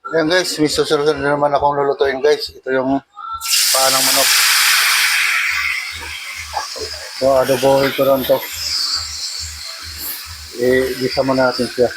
Ayan guys, may susunod na naman akong lulutuin guys. Ito yung paa ng manok. So, adobohin ko rin to. Gisa mo natin siya.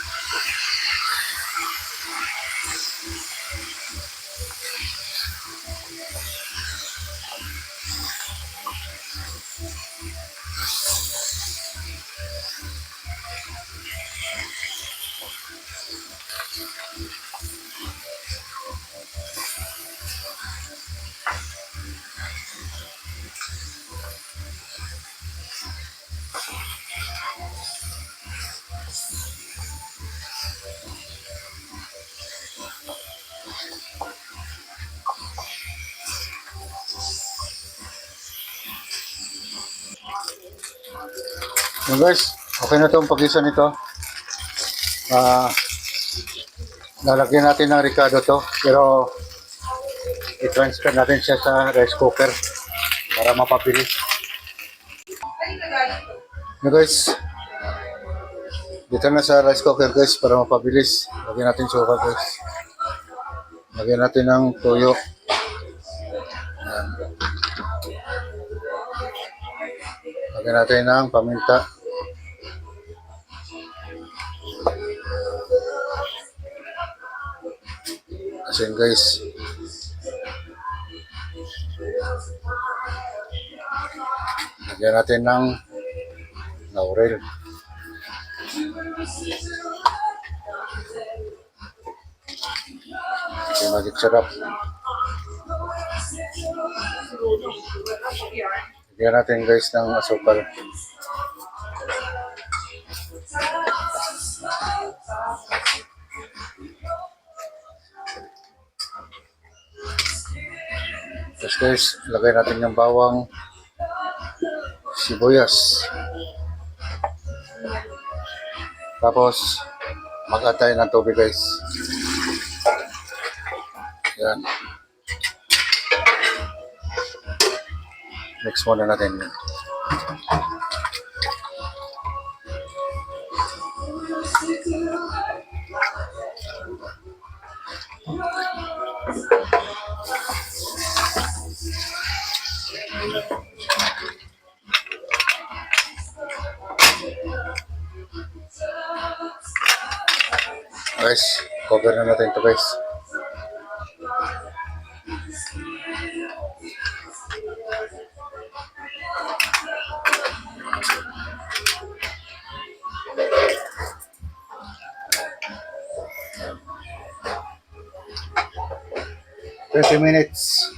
So guys, okay na itong pag-isa nito. Lalagyan natin ng ricado to, pero i-transfer natin siya sa rice cooker para mapabilis. So guys, dito na sa rice cooker guys para mapabilis. Lagyan natin suka guys. Lagyan natin ng toyo. Ayan. Lagyan natin ng paminta. Asin guys. Lagyan natin ng laurel. Okay, magic sarap. Lagyan natin guys ng asukal. Tapos guys, lagay natin yung bawang, sibuyas. Tapos, mag-atay ng tubig guys. Yan. Mix muna natin. Guys, cover na natin ito guys. Thirty minutes.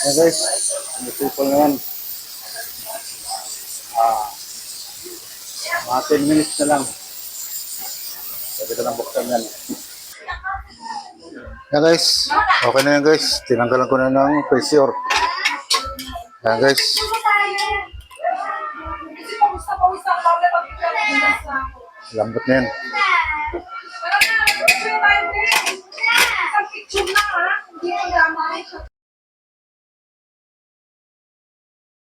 Hey guys, people naman. Mga 10 minutes na lang. Pwede ko lang buksan yan. Yan guys, okay na yan guys. Tinanggalan ko na ng pressure. Yan guys. Lambot na yan.